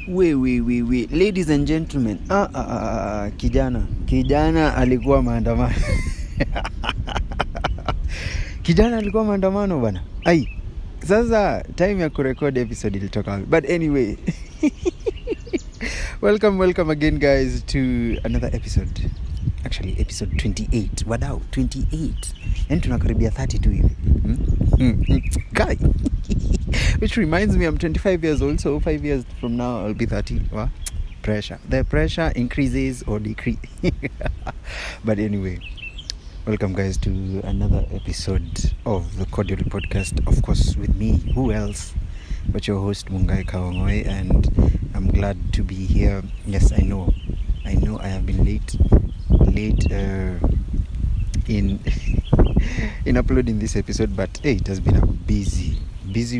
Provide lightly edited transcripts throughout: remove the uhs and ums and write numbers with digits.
We. Ladies and gentlemen, kijana alikuwa maandamano. Kijana alikuwa maandamano bana. Sasa time ya kurecord episode ilitoka. But anyway, welcome again guys to another episode. Actually episode 28. Wadau 28. And tunakaribia 32 hivi. Guy. Which reminds me, I'm 25 years old, so 5 years from now I'll be 30. What? Pressure. The pressure increases or decreases. But anyway, welcome guys to another episode of the Cordial Podcast. Of course, with me, who else but your host Kang'ong'oi, and I'm glad to be here. Yes, I know I have been late in uploading this episode, but hey, it has been a busy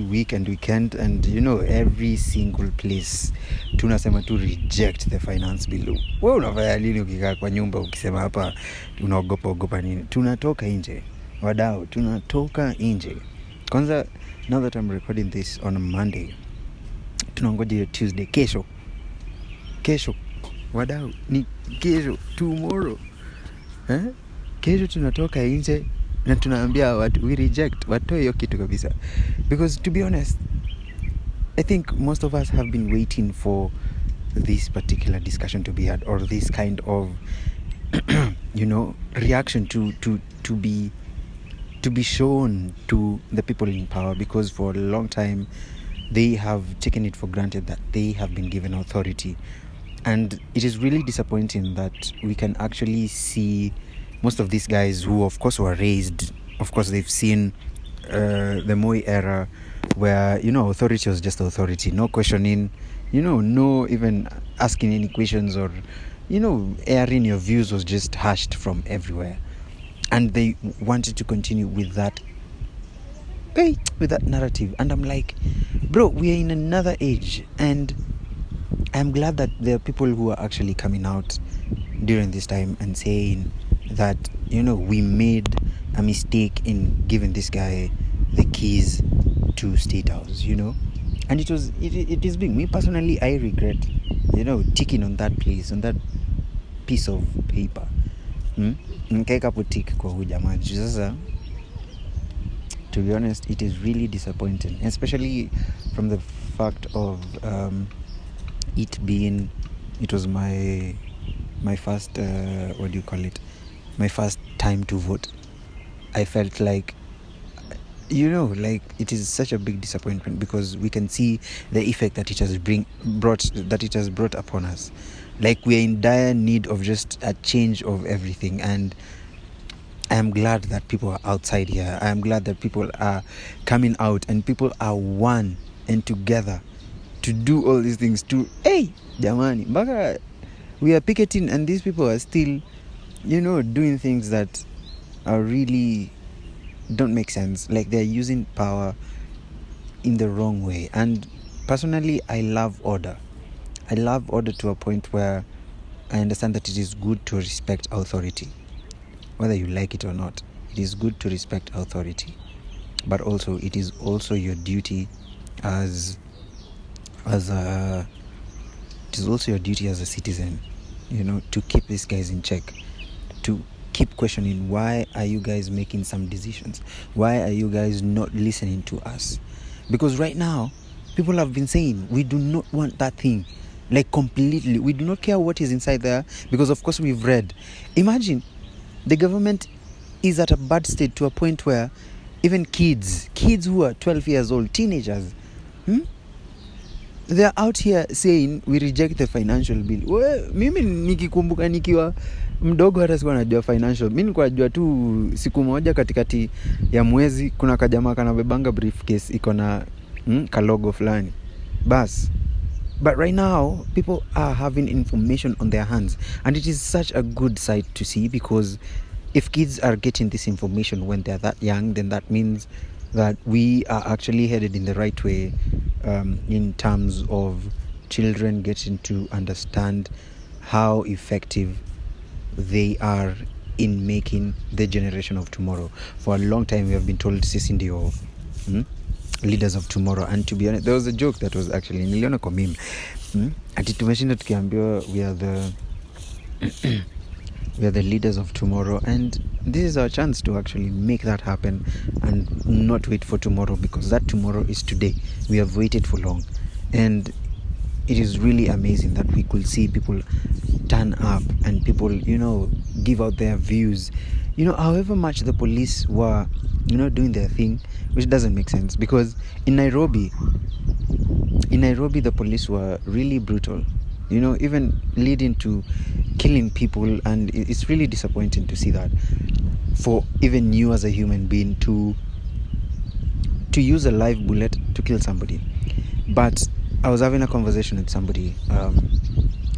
week and weekend, and every single place tunasema to reject the finance bill. Wewe unafanya nini ukikaa kwa nyumba ukisema hapa unaogopa nini? Tunatoka nje wadau, tunatoka nje. Kwanza, now that I'm recording this on a Monday, tunangoja hiyo Tuesday, kesho wadau, ni kesho, tomorrow. Kesho tunatoka nje na tunaambia watu we reject, watoe hiyo kitu kabisa. Because to be honest, I think most of us have been waiting for this particular discussion to be had, or this kind of reaction to be shown to the people in power, because for a long time they have taken it for granted that they have been given authority. And it is really disappointing that we can actually see most of these guys who, of course, were raised, of course, they've seen the Moi era where, authority was just authority. No questioning, no even asking any questions, or, airing your views was just hushed from everywhere. And they wanted to continue with that narrative. And I'm like, bro, we are in another age. And I'm glad that there are people who are actually coming out during this time and saying that, we made a mistake in giving this guy the keys to State House, And it is big. Me personally, I regret, ticking on that place, on that piece of paper. Nikaeka hapo tick kwa huyu jamaa. Sasa, to be honest, it is really disappointing, especially from the fact of it was my first my first time to vote. I felt like it is such a big disappointment, because we can see the effect that it has brought upon us. Like, we are in dire need of just a change of everything. And I am glad that people are outside here. I am glad that people are coming out and people are one and together to do all these things. Jamani, mpaka we are picketing and these people are still doing things that are really don't make sense. Like, they're using power in the wrong way. And personally, I love order to a point where I understand that it is good to respect authority, whether you like it or not. It is good to respect authority, but also it is also your duty as a citizen, to keep these guys in check, to keep questioning, why are you guys making some decisions? Why are you guys not listening to us? Because right now, people have been saying, we do not want that thing, like, completely. We do not care what is inside there, because of course we've read. Imagine, the government is at a bad state to a point where even kids who are 12 years old, teenagers, they are out here saying we reject the financial bill. Mimi nikikumbuka nikiwa mdogo hata sikuwa najua financial. Mimi nilikuwa najua tu siku moja katikati ya mwezi kuna kajamaa kanabebanga briefcase iko na kalogo fulani. Bas. But right now, people are having information on their hands, and it is such a good sight to see, because if kids are getting this information when they're that young, then that means that we are actually headed in the right way, in terms of children getting to understand how effective they are in making the generation of tomorrow. For a long time, we have been told sisi ndio leaders of tomorrow. And to be honest, there was a joke that was actually niliona kwa meme Ati tumeshinda tukiambiwa we are the leaders of tomorrow, and this is our chance to actually make that happen and not wait for tomorrow, because that tomorrow is today. We have waited for long, and it is really amazing that we could see people turn up and people, give out their views. However much the police were, doing their thing, which doesn't make sense, because in Nairobi, the police were really brutal, even leading to killing people, and it's really disappointing to see that, for even you as a human being to use a live bullet to kill somebody. But I was having a conversation with somebody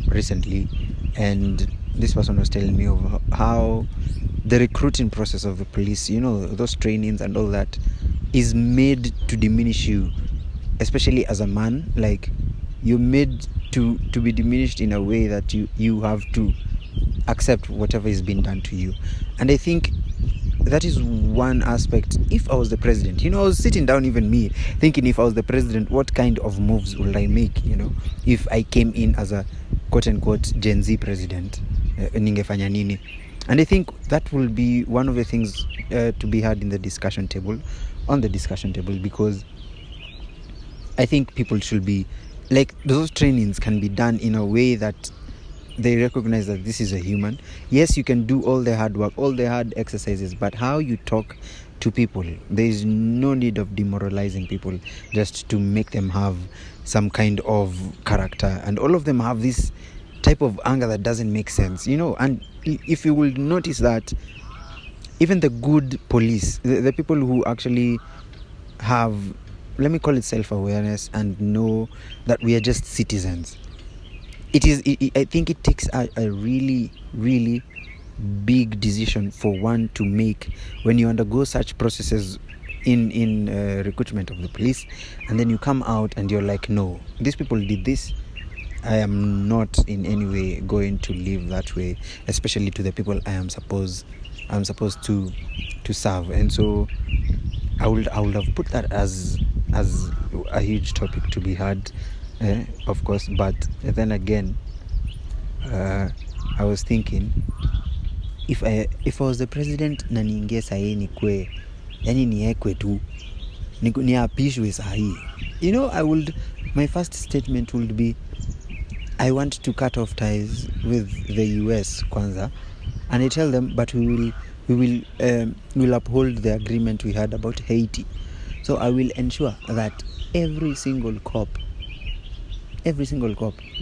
recently, and this person was telling me of how the recruiting process of the police, those trainings and all that, is made to diminish you, especially as a man. Like, you're made to be diminished in a way that you have to accept whatever is being done to you. And I think that is one aspect. If I was the president, I was sitting down, even me, thinking, if I was the president, what kind of moves would I make, if I came in as a quote-unquote Gen Z president, ningefanya nini? And I think that will be one of the things to be had on the discussion table, because I think people should be, like, those trainings can be done in a way that they recognize that this is a human. Yes, you can do all the hard work, all the hard exercises, but how you talk to people, there is no need of demoralizing people just to make them have some kind of character. And all of them have this type of anger that doesn't make sense, and if you will notice that even the good police, the people who actually have, let me call it, self-awareness, and know that we are just citizens, I think it takes a really, really big decision for one to make when you undergo such processes in recruitment of the police, and then you come out and you're like, no, these people did this, I am not in any way going to live that way, especially to the people I'm supposed to serve. And so I would have put that as a huge topic to be had, of course. But then again, I was thinking, if I was the president na niingie sahi nikwe, yani niekwe tu, niapishwe sahi, my first statement would be, I want to cut off ties with the US kwanza, and I tell them, but we will uphold the agreement we had about Haiti. So I will ensure that every single cop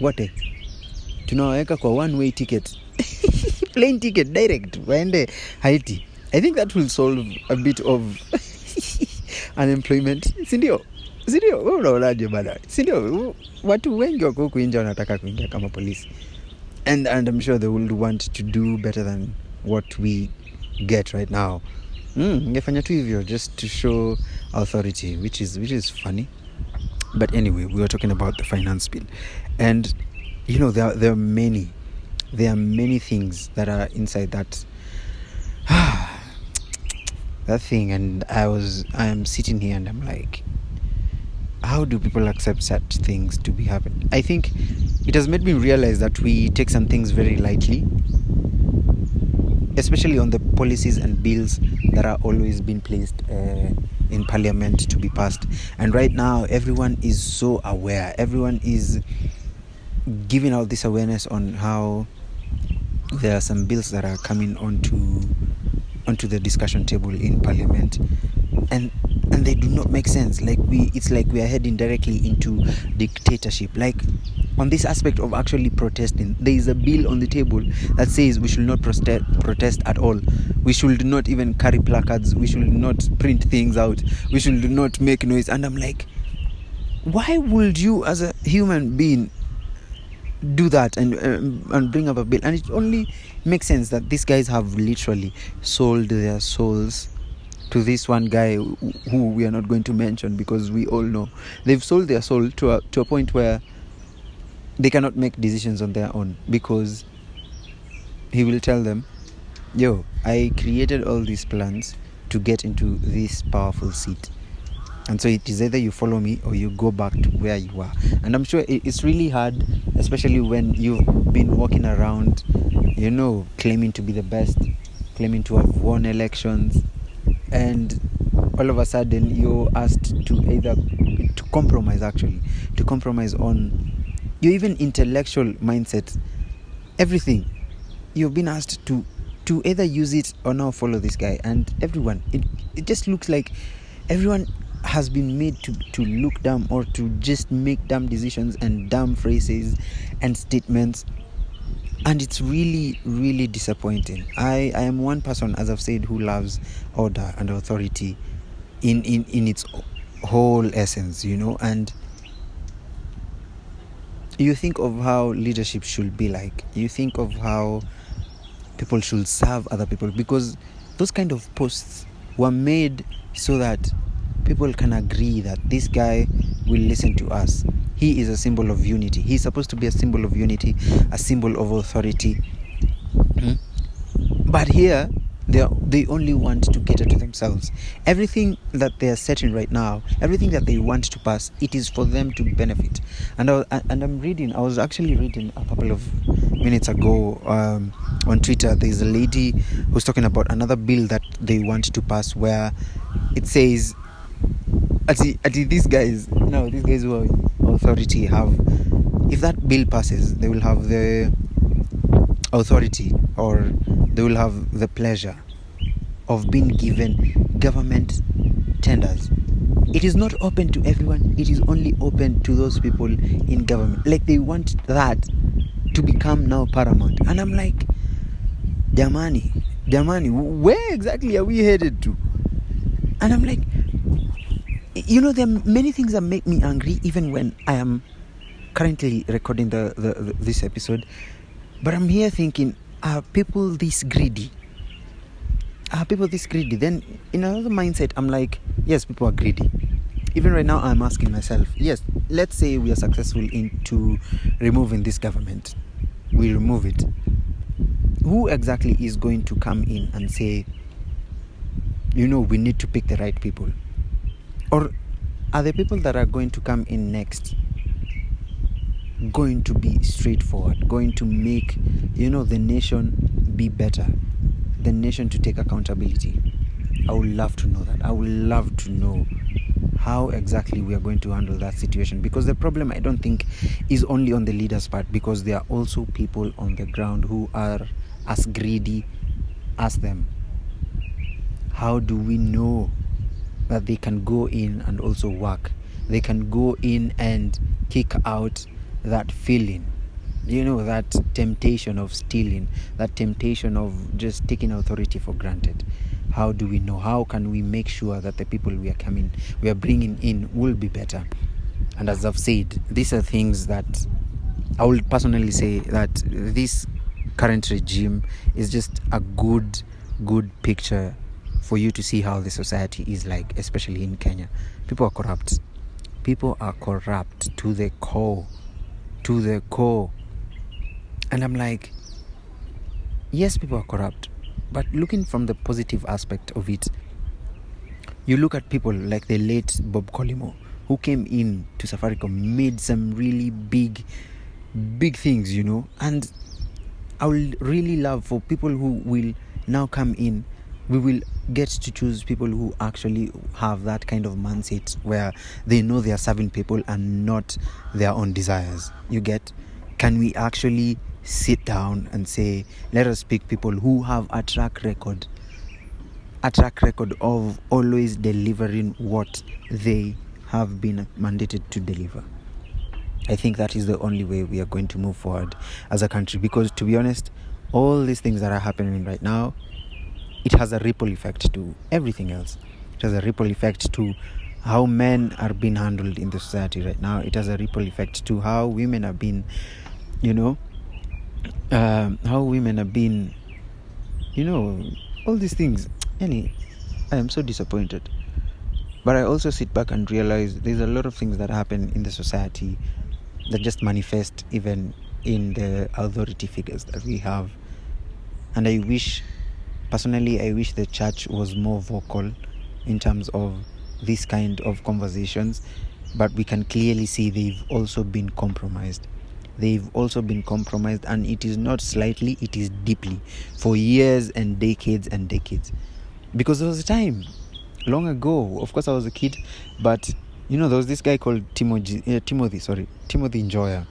wote tunaweka kwa one way ticket plane ticket direct waende Haiti. I think that will solve a bit of unemployment. Sindio, wewe unaonaje bana? Sindio, watu wengi wako huku nje wanataka kuingia kama polisi, and I'm sure they will want to do better than what we get right now. Ngefanya tu hivyo just to show authority, which is funny. But anyway, we were talking about the finance bill, and there are many things that are inside that that thing, and I am sitting here and I'm like, how do people accept such things to be happening? I think it has made me realize that we take some things very lightly, especially on the policies and bills that are always being placed in parliament to be passed. And right now, everyone is so aware. Everyone is giving out this awareness on how there are some bills that are coming onto the discussion table in parliament, and they do not make sense. It's like we are heading directly into dictatorship. Like, on this aspect of actually protesting, there is a bill on the table that says we should not protest at all. We should not even carry placards. We should not print things out. We should not make noise. And I'm like, why would you as a human being do that and bring up a bill? And it only makes sense that these guys have literally sold their souls to this one guy who we are not going to mention, because we all know they've sold their soul to a point where they cannot make decisions on their own, because he will tell them, yo, I created all these plans to get into this powerful seat, And so it is either you follow me or you go back to where you are. And I'm sure it's really hard, especially when you've been walking around, claiming to be the best, claiming to have won elections, and all of a sudden you're asked to compromise on your even intellectual mindset, everything. You've been asked to either use it or now follow this guy. And everyone, it just looks like everyone has been made to look dumb, or to just make dumb decisions and dumb phrases and statements. And it's really, really disappointing. I am one person, as I've said, who loves order and authority in its whole essence, and you think of how leadership should be like. You think of how people should serve other people, because those kind of posts were made so that people can agree that this guy will listen to us. He is a symbol of unity. He's supposed to be a symbol of unity, a symbol of authority. But here, they only want to cater to themselves. Everything that they are setting right now, everything that they want to pass, it is for them to benefit. And I was actually reading a couple of minutes ago on Twitter. There's a lady who's talking about another bill that they want to pass, where it says, these guys who are in authority if that bill passes, they will have the authority, or they will have the pleasure of being given government tenders. It is not open to everyone. It is only open to those people in government. Like, they want that to become now paramount. And I'm like, Damani, where exactly are we headed to? And I'm like, there are many things that make me angry, even when I am currently recording this episode. But I'm here thinking, are people this greedy? Then in another mindset, I'm like, yes, people are greedy. Even right now, I'm asking myself, yes, let's say we are successful into removing this government. We remove it. Who exactly is going to come in and say, we need to pick the right people? Or are the people that are going to come in next going to be straightforward, going to make, the nation be better, the nation to take accountability? I would love to know that. I would love to know how exactly we are going to handle that situation, because the problem, I don't think, is only on the leaders' part, because there are also people on the ground who are as greedy as them. How do we know that they can go in and also work? They can go in and kick out that feeling, that temptation of stealing, that temptation of just taking authority for granted. How do we know? How can we make sure that the people we are bringing in will be better? And as I've said, these are things that I will personally say that this current regime is just a good picture for you to see how the society is like, especially in Kenya. People are corrupt. People are corrupt to the core. And I'm like, yes, people are corrupt. But looking from the positive aspect of it, you look at people like the late Bob Collymore, who came in to Safaricom, made some really big things, and I will really love for people who will now come in. We will get to choose people who actually have that kind of mindset, where they know they are serving people and not their own desires. You get? Can we actually sit down and say, let us pick people who have a track record of always delivering what they have been mandated to deliver? I think that is the only way we are going to move forward as a country, because, to be honest, all these things that are happening right now, it has a ripple effect to everything else. It has a ripple effect to how men are being handled in the society right now. It has a ripple effect to how women are being, all these things. I am so disappointed. But I also sit back and realize there's a lot of things that happen in the society that just manifest even in the authority figures that we have. And I wish the church was more vocal in terms of this kind of conversations, but we can clearly see they've also been compromised. They've also been compromised, and it is not slightly, it is deeply, for years and decades and decades. Because there was a time long ago, of course I was a kid, but there was this guy called Timothy Njoya,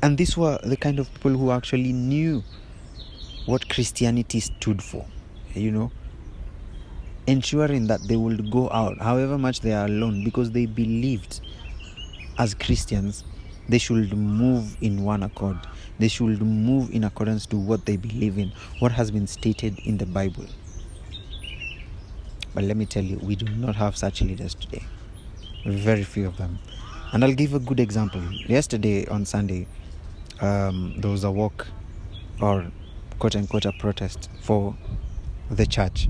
and these were the kind of people who actually knew what Christianity stood for, ensuring that they would go out however much they are alone, because they believed as Christians they should move in one accord. They should move in accordance to what they believe in, what has been stated in the Bible. But let me tell you, we do not have such leaders today. Very few of them. And I'll give a good example. Yesterday on Sunday, there was a walk, or quote-unquote a protest for the church.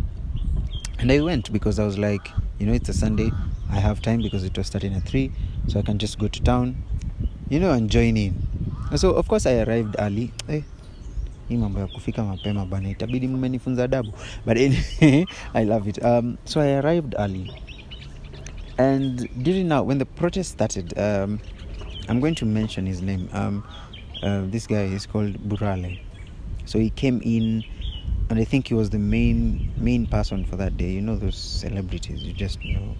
And I went because I was like, it's a Sunday, I have time because it was starting at 3, so I can just go to town, and join in. And so of course I arrived early. Hii mambo ya kufika mapema bana, itabidi mmenifunza adabu. But anyway, I love it. So I arrived early. And when the protest started, I'm going to mention his name. This guy is called Burale. So he came in, and I think he was the main person for that day. Those celebrities, you just know.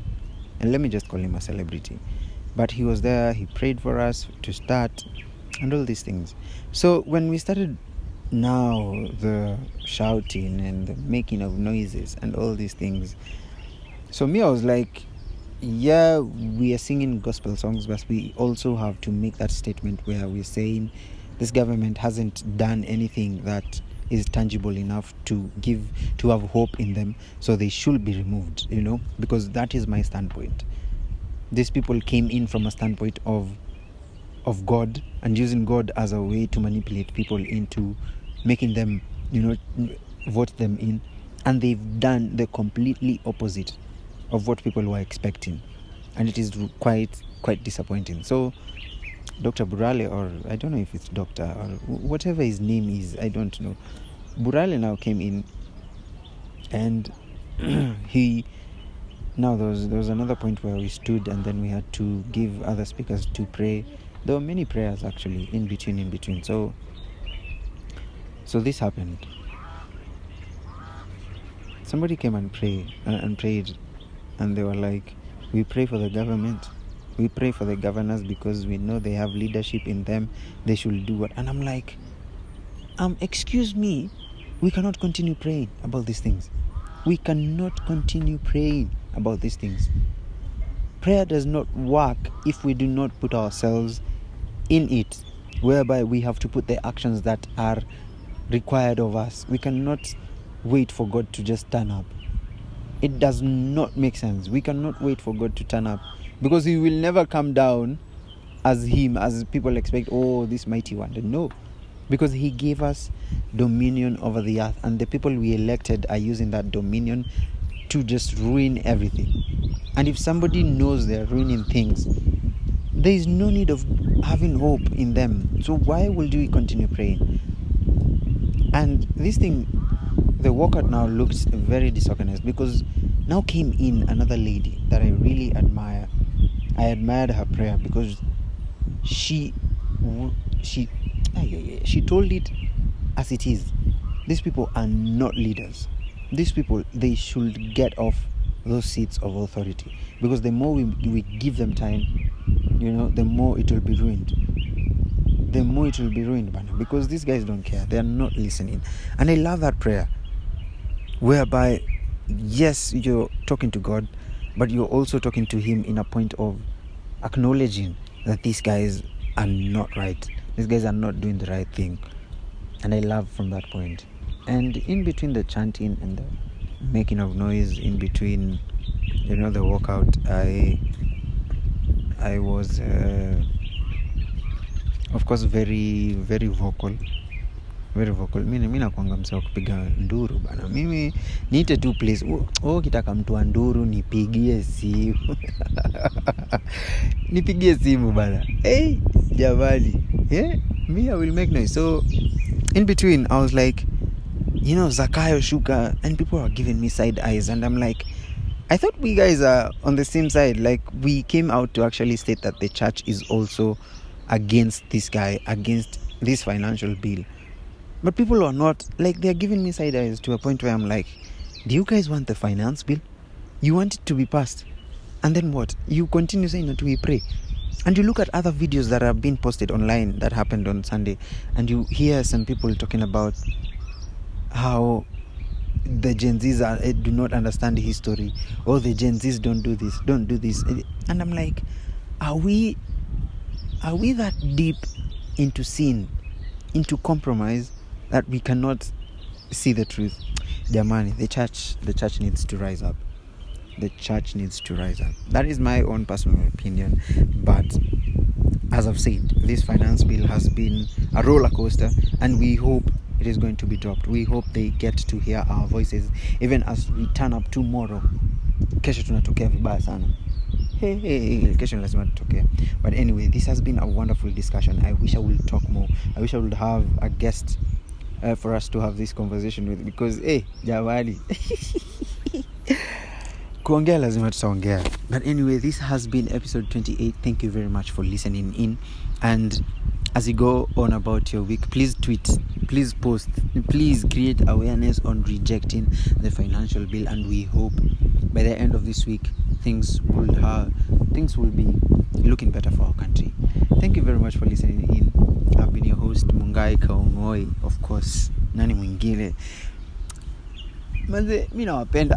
And let me just call him a celebrity. But he was there, he prayed for us to start, and all these things. So when we started, now the shouting and the making of noises and all these things, so me, I was like, yeah, we are singing gospel songs, but we also have to make that statement where we're saying this government hasn't done anything that is tangible enough to have hope in them, so they should be removed, because that is my standpoint. These people came in from a standpoint of God, and using God as a way to manipulate people into making them, vote them in, and they've done the completely opposite of what people were expecting, and it is quite disappointing. So Dr. Burale, or I don't know if it's doctor or whatever his name is, I don't know, Burale now came in, and now there was another point where we stood, and then we had to give other speakers to pray. There were many prayers actually in between. So this happened. Somebody came and prayed, and they were like, we pray for the government, we pray for the governors, because we know they have leadership in them, they should do what. And I'm like, excuse me, we cannot continue praying about these things. We cannot continue praying about these things. Prayer does not work if we do not put ourselves in it, whereby we have to put the actions that are required of us. We cannot wait for God to just turn up. It does not make sense. We cannot wait for God to turn up, because He will never come down as people expect, this mighty one. No, because He gave us dominion over the earth, and the people we elected are using that dominion to just ruin everything. And if somebody knows they're ruining things, there is no need of having hope in them. So why would we continue praying? And this thing, the walkout now looks very disorganized, because now came in another lady that I really admire. I admired her prayer because she told it as it is. These people are not leaders. These people, they should get off those seats of authority, because the more we give them time, the more it will be ruined. Because these guys don't care. They are not listening. And I love that prayer, whereby, yes, you're talking to God, but you're also talking to Him in a point of acknowledging that these guys are not right. These guys are not doing the right thing. And I love from that point. And in between the chanting and the making of noise, in between, the walkout, I was, of course, very, very vocal. Very vocal. Mimi nakuanga msee wa kupiga nduru bana. Mimi niite tu please. Kitaka mtu wa nduru nipigie simu. Nipigie simu bana. Jamani. Me, I will make noise. So in between I was like, Zakayo Shuka, and people are giving me side eyes, and I'm like, I thought we guys are on the same side. Like, we came out to actually state that the church is also against this guy, against this financial bill. But people are not. Like, they're giving me side eyes to a point where I'm like, do you guys want the finance bill? You want it to be passed? And then what? You continue saying that we pray. And you look at other videos that have been posted online that happened on Sunday, and you hear some people talking about how the Gen Zs do not understand history, or the Gen Zs don't do this. And I'm like, are we that deep into sin, into compromise, that we cannot see the truth? Jamani, the church needs to rise up. The church needs to rise up. That is my own personal opinion. But as I've said, this finance bill has been a roller coaster, and we hope it is going to be dropped. We hope they get to hear our voices, even as we turn up tomorrow. Kesho tunatokea vibaya sana. Hey, kesho lazima tutokea. But anyway, this has been a wonderful discussion. I wish I would talk more. I wish I would have a guest for us to have this conversation with, because Jawali. Kuongea lazima tutaongea. But anyway, this has been episode 28. Thank you very much for listening in. And as you go on about your week, please tweet, please post, please create awareness on rejecting the financial bill. And we hope by the end of this week, things will be looking better for our country. Thank you very much for listening in. I've been your host, Mungai Kang'ong'oi, of course. Nani mwingine? Manze, mimi nawapenda.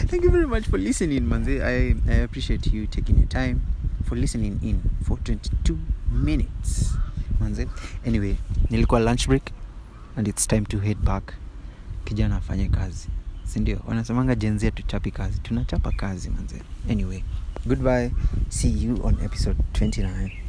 Thank you very much for listening, manze. I appreciate you taking your time for listening in for 22 minutes, manze. Anyway, nilikuwa lunch break and it's time to head back. Kijana afanye kazi, si ndio? Wanasemanga Gen Z tuchapi kazi. Tunachapa kazi, manze. Anyway, goodbye. See you on episode 29.